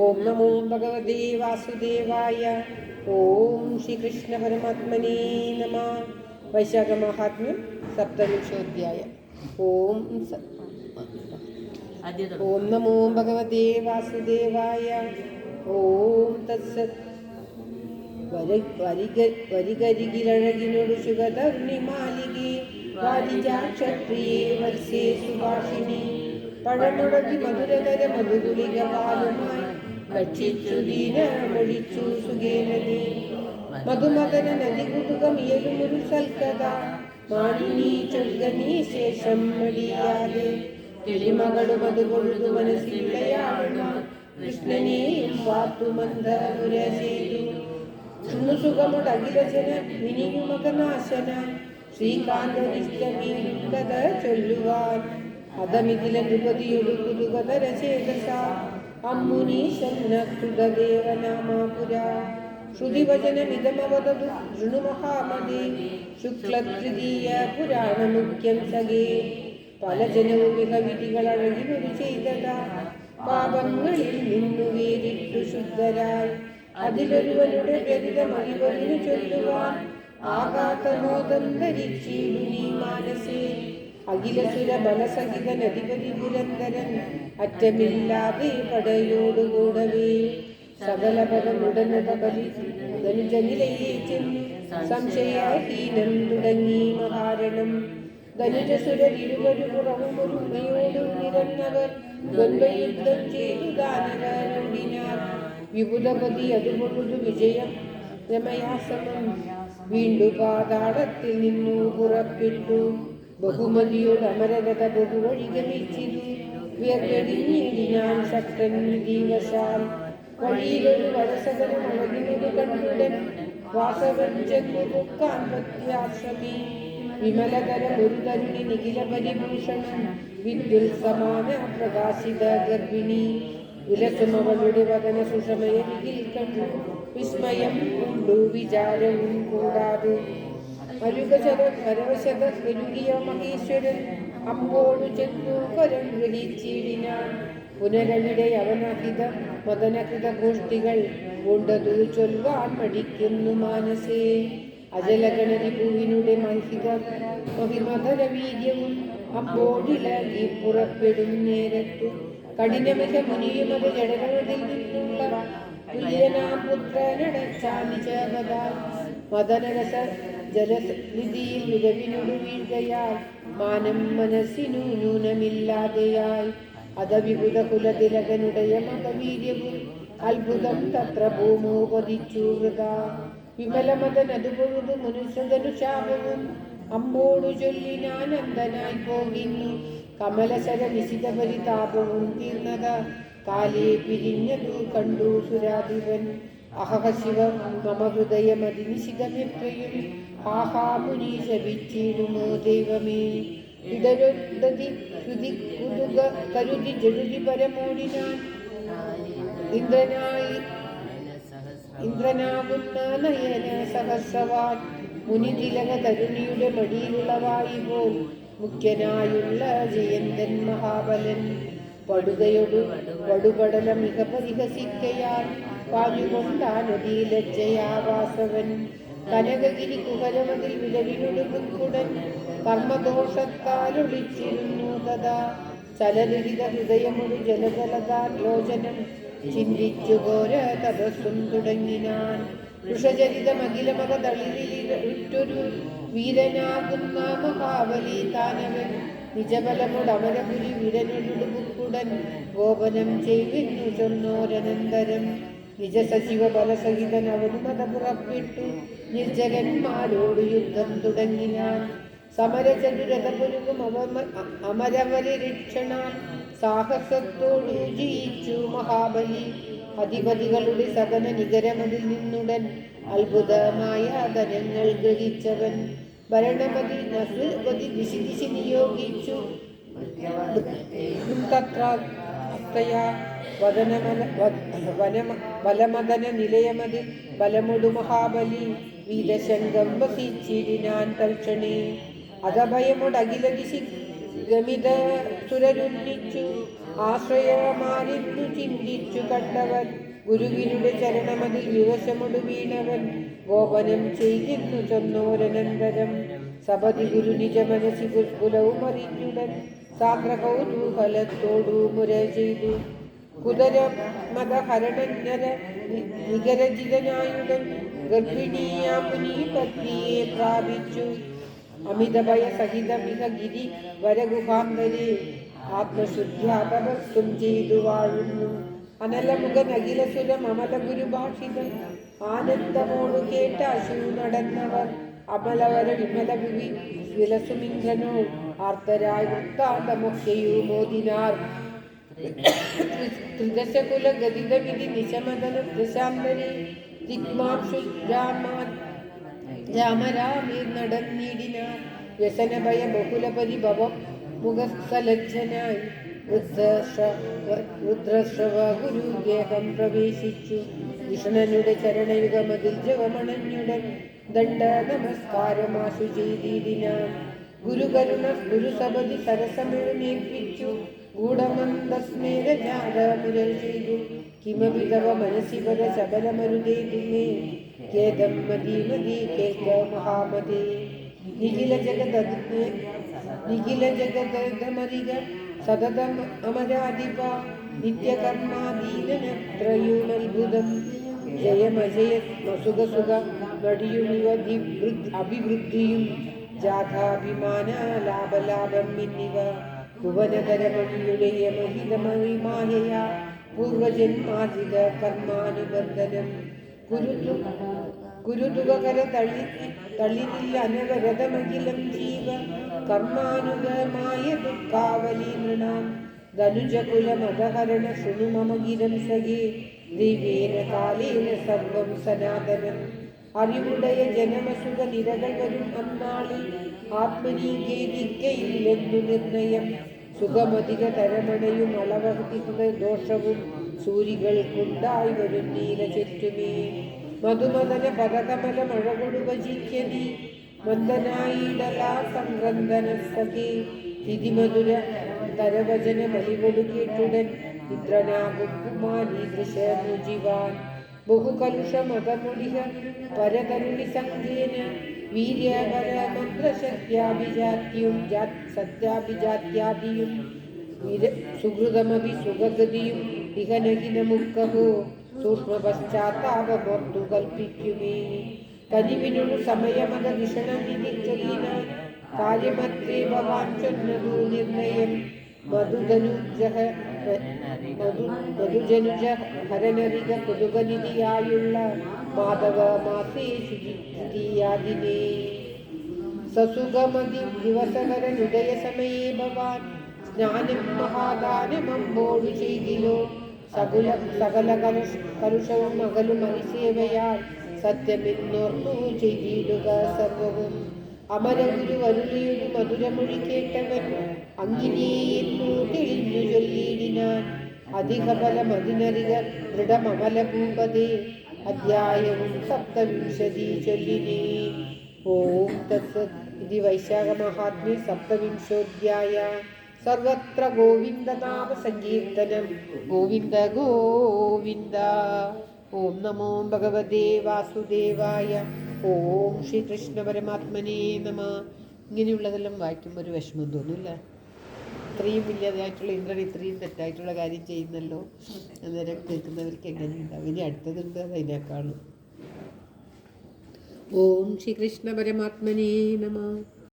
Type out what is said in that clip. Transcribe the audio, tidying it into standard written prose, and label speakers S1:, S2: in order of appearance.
S1: ഓം നമോ ഭഗവതേ വാസുദേവായ. ഓം ശ്രീകൃഷ്ണ പരമാത്മനേ നമഃ. വൈശാഖ മഹാത്മ്യം സപ്തദശോധ്യായം. ഓം നമോ ഭഗവതേ വാസുദേവായ. ഓം തത്സത്. വരികരികിലഴകിനൊടു ശുഗതർണിമാലികേ വാരിജാക്ഷത്രിയേ വത്സേ സുഭാഷിണി. പഴമുടക്കി മധുരതര മധുഗുളിക പാലുമായി ഭക്ഷിച്ചു ദീനമൊഴിച്ചു സുഖേനദേ. മധുമദന നദി കുതുകമിയലുമൊരു സൽക്കഥ മാണിനീ ചൊൽകനീ ശേഷം മടിയാതെ. കിളിമകളും അത് കൊഴുതു മനസ്സിലയാളുന്ന കൃഷ്ണനെയും വാത്തുമന്ദുര ചെയ്തു. സുഖമുടകിലജന വിനിയുമകനാശന ശ്രീകാന്തനിഷ്ടമീ കഥ ചൊല്ലുവാൻ. അതമിതില നൃപതിയൊരു കുതുകതര ചേതസ അമ്മുനീശന്നകൃതദേവനാമാപുര. ശ്രുതിവചനമിതമവതതു ശൃണുമഹാമദേ ശുക്ലതൃതീയ പുരാണമുഖ്യം സഖേ. പല ജനവും വിധികളഴകിനൊരു ചെയ്തത പാപങ്ങളിൽ നിന്നു വേറിട്ടു ശുദ്ധരായി. അതിലൊരുവരുടെ വ്യതിതമറിവതിനു ചൊല്ലുവാൻ ആകാത്തമോദം ധരിച്ചിടുനീ മാനസേ. അഖിലസുര ബലസഹിതൻ അധിപതി പുരന്തരൻ അറ്റമില്ലാതെ പടയോടുകൂടവേ. സകല പദമുടനത ബലി ധനുജനിലയെ ചെന്നു സംശയഹീനം തുടങ്ങി മഹാരണം. ധനുജസുരരിരുവരു പുറവുമൊരു ഉമയോടു നിരന്നവർ ദ്വന്ദ്വയുദ്ധം ചെയ്തു ദാനവരോടിനാർ. വിപുതപതി അതുപൊഴുതു വിജയം രമയാസമം വീണ്ടു പാതാളത്തിൽ നിന്നു പുറപ്പെട്ടു. ബഹുമതിയോട് അമരരഥ ബഹുവഴി ഗമിച്ചിരു. വ്യടിഞ്ഞിടിനാൻ ശക്തൻ ദിവസാൽ. വഴിയിലൊരു വരസകരം അഴകിനൊരു കണ്ടുടൻ വാസവൻ ചെന്നു പൊക്കാൻ പത്യാശ്രമി. വിമലതരം ഒരു തരുണി നിഖില പരിഭൂഷണം വിദ്യുൽ സമാന പ്രകാശിത ഗർഭിണി. വിലസുമവളുടെ വദന സുഷമയരികിൽ കണ്ടു വിസ്മയം കൊണ്ടു വിചാരവും കൂടാതെ. പരവശത പെരുകിയ മഹേശ്വരൻ അമ്പോടു ചെന്നു കരം ഗ്രഹിച്ചിടിനാൻ. പുനരവിടെ അവനഹിത മദനകൃത ഗോഷ്ഠികൾ കൊണ്ടതു ചൊൽവാൻ മടിക്കുന്നു മാനസേ. അജലഗണതി പൂവിനുടെ മഹിമധര വീര്യവും അമ്പോടിളകി പുറപ്പെടും നേരത്തു. കഠിനമിക മുനിയുമത് ജഡനതിൽ നിന്നുള്ള പുത്രനടച്ചാനിജപതാൽ മദനരസ ജലനിധിയിൽ വിരവിനോട് വീഴ്കയാൽ മാനം മനസ്സിനു ന്യൂനമില്ലാതെയായി. അതവിഭുത കുലതിലകനുടയ മതവീര്യവും അത്ഭുതം തത്ര ഭൂമോപതിച്ചു വൃതാ. വിമലമതൻ അതുപൊഴുതു മനുഷ്യതനു ശാപവും അമ്പോടു ചൊല്ലിനാനന്ദനായി പോകുന്നു. കമലശര നിശിത പരിതാപവും തീർന്നത കാലേ പിരിഞ്ഞതു കണ്ടു സുരാധിപൻ. അഹഹ ശിവ മമ ഹൃദയമതി നിശിതമെത്രയും ആഹാ മുനി ശപിച്ചിടുമോ ദൈവമേ. ഇതരൊദതി ഹൃദി കുതുക കരുതി ജടുതി പരമോടിനാൻ ഇന്ദ്രനാകുന്ന നയന സഹസ്രവാൻ. മുനിതിലക തരുണിയുടെ മടിയിലുളവായി പോൽ മുഖ്യനായുള്ള ജയന്തൻ മഹാബലൻ. പടുകയൊടു പടുപടല മിക പരിഹസിക്കയാൽ പാഞ്ഞുകൊണ്ടാനതിലജ്ജയാവാസവൻ. കനകഗിരി കുഹരമതിൽ വിലവിനൊടു മുക്കുടൻ കർമ്മദോഷത്താലൊളിച്ചിരുന്നു തഥാ. ചലരഹിത ഹൃദയമൊരു ജലജലതാൻ ലോചനം ചിന്തിച്ചു ഘോര തപസ്സും തുടങ്ങിനാൻ. വൃഷചരിതമഖിലമക തളിരിലൊരു വീരനാകുന്ന മഹാബലി താനവൻ. നിജബലമുടമരപുരി വിരനൊടുകുക്കുടൻ ഗോപനം ചെയ്തിന്നു ചൊന്നോരനന്തരം. നിജസജീവ ബലസഹിതൻ അവനുമത പുറപ്പെട്ടു നിർജ്ജകന്മാരോട് യുദ്ധം തുടങ്ങിനാൻ. സമരചതുരഥപുരുവും അമരവരിരക്ഷണാൻ സാഹസത്തോടു ജയിച്ചു മഹാബലി. അധിപതികളുടെ സദന നികരമതിൽ നിന്നുടൻ അത്ഭുതമായ ധനങ്ങൾ ഗ്രഹിച്ചവൻ. ഭരണമതി നസുപതി ദിശി ദിശി നിയോഗിച്ചു വലമദന നിലയമതിൽ ബലമൊടു മഹാബലി വീരശങ്കം വഹിച്ചിടിനാൻ തൽക്ഷണേ. അധഭയമൊടകില ദിശി ഗമിത സുരരുന്നിച്ചു ആശ്രയമാരിന്നു ചിന്തിച്ചു കണ്ടവൻ ഗുരുവിനുടെ ചരണമതിൽ വിവശമൊടു വീണവൻ ഗോപനം ചെയ്തിന്നു ചൊന്നോരനന്തരം സപതി ഗുരു നിജ മനസി പുഷ്പുലവും അറിഞ്ഞുടൻ സാന്ദ്ര കൗതൂഹലത്തോടു മുര ചെയ്തു കുതര മതഹരണജ്ഞര നികരജിതനായുടൻ ഗർഭിണിയാ മുനി പത്നിയെ പ്രാപിച്ചു അമിതഭയ സഹിതമിക ഗിരി വരഗുഹാന്തരെ ആത്മശുദ്ധ്യാതപസ്തും ചെയ്തു വാഴുന്നു അനലമുഖൻ അഖിലസുരം അമല ഗുരുഭാഷിതം ആനന്ദമോടു കേട്ട അശു നടന്നവർ അമലവര വിമല ഭുവി വിലസുമിന്ദ്രനോ ആർത്തരായ വൃത്താന്തമൊക്കെയു മോദിനാർ ത്രിദശകുല ഗതിതവിധി നിശമദന ദശാന്തരി ദിഗ്മാക്ഷു രാമരാമീർ നടന്നിടിനാർ വ്യസനഭയ ബഹുല പരിഭവം മുഖസ്ഥലജ്ജനായി രുദ്രശ്രവ ഗുരുഗേഹം പ്രവേശിച്ചു വിഷ്ണനുടെ ചരണയുഗമതിൽ ജവമണഞ്ഞുടൻ ദണ്ഡ നമസ്കാരമാശു ചെയ്തിടിനാൻ ഗുരുകരുണ ഗുരുസപതി സരസമെഴുന്നേൽപ്പിച്ചു ഗൂഢമന്ദസ്മേരജാതമുരൽ ചെയ്തു കിമപി തവ മനസി പദ ശബലമരുതേതുമേ ഖേദം മതി മതി കേൾക്ക മഹാമതേ നിഖില ജഗതമരിക സതതം അമരാധിപ നിത്യകർമാദീനത്രയുമത്ഭുതം ജയമജയ സുഖസുഖ നടിയുമിവ അഭിവൃദ്ധിയും ജാഥാഭിമാന ലാഭലാഭം എന്നിവ ഭുവനതരമണിയുടെ യമഹിതമഹിമായ പൂർവജന്മാർജിത കർമാനുബന്ധനം കുരുതുകര തള്ളിനില്ല അനവരതമഖിലം ജീവ കർമാനുഗമായ ദുഃഖാവലി നൃണാം ധനുജകുലമതഹരണ ശൃണു മമ ഗിരം സഖേ ദിവ്യേന കാലേന സർവം സനാതനം അറിവുടയ ജനമസുഖ നിരകൾ വരും അന്നാളിൽ ആത്മനീകേതിക്കയില്ലെന്നു നിർണയം സുഖമധിക തരമണയും അളവഹൃത ദോഷവും സൂരികൾക്കുണ്ടായി വരും നീല ചുറ്റുമേ മധുമദന പദകമല മഴകൊടു ഭജിക്കനി മന്ദനായിടലാ സംഗ്രന്ഥന സഖേ തിഥിമധുര തരവചന ബലികൊടു കേട്ടുടൻ നിദ്രനാകുമാനീദൃശമുജിവാൻ ബഹുകലുഷ മതമുടിക പരതരുണി സംഖ്യേന വീര്യപര മന്ത്രശക്യാഭിജാത്യം സത്യാഭിജാത്യാദിയും സുഹൃതമഭി സുഖഗതിയും ഇഹനഹിനമുക്കഹോ സൂക്ഷ്മ പശ്ചാത്താപമോർത്തു കൽപ്പിക്കുമേ കനിവിനൊരു സമയമത വിഷണം വിധി ചൊല്ലിനാൻ കാര്യമത്രേ ഭവാൻ ചൊന്നതു നിർണയം മധുജനുജ ഹരനരിക കൊതുകനിധിയായുള്ള മാധവ മാസേ ശുചിയാദിനേ സസുഖമതി ദിവസകരനുദയ സമയേ ഭവാൻ സ്നാനം മഹാദാനമമ്പോടു ചെയ്തിലോ സകല കലുഷവും അകലും അരിസേവയാൽ സത്യമെന്നോർത്തു ചെയ്തിടുക സർവവും അമരഗുരു അരുളിയൊരു മധുരമൊഴി കേട്ടവൻ അങ്ങിനെയെന്നു തെളിഞ്ഞു ചൊല്ലിയിടിനാൻ അധികഫലമതിനരിക ദൃഢമമലഭൂപതേ അധ്യായവും സപ്തവിംശതി ചൊല്ലിനേ. ഓം തത്സത്. ഇതി വൈശാഖമഹാത്മ്യേ സപ്തവിംശോധ്യായ. സർവത്ര ഗോവിന്ദനാമ സങ്കീർത്തനം. ഗോവിന്ദ ഗോവിന്ദ. ഓം നമോ ഭഗവതേ വാസുദേവായ. ഓം ശ്രീകൃഷ്ണ പരമാത്മനേ നമ. ഇങ്ങനെയുള്ളതെല്ലാം വായിക്കുമ്പോൾ ഒരു വിഷമം തോന്നില്ല. ഇത്രയും വലിയതായിട്ടുള്ള ഇന്ദ്രൻ ഇത്രയും തെറ്റായിട്ടുള്ള കാര്യം ചെയ്യുന്നല്ലോ. അന്നേരം കേൾക്കുന്നവർക്ക് എങ്ങനെയുണ്ടാവും? ഇനി അടുത്തതുണ്ട്, അത് അതിനേക്കാളും. ഓം ശ്രീകൃഷ്ണ പരമാത്മനേ നമ.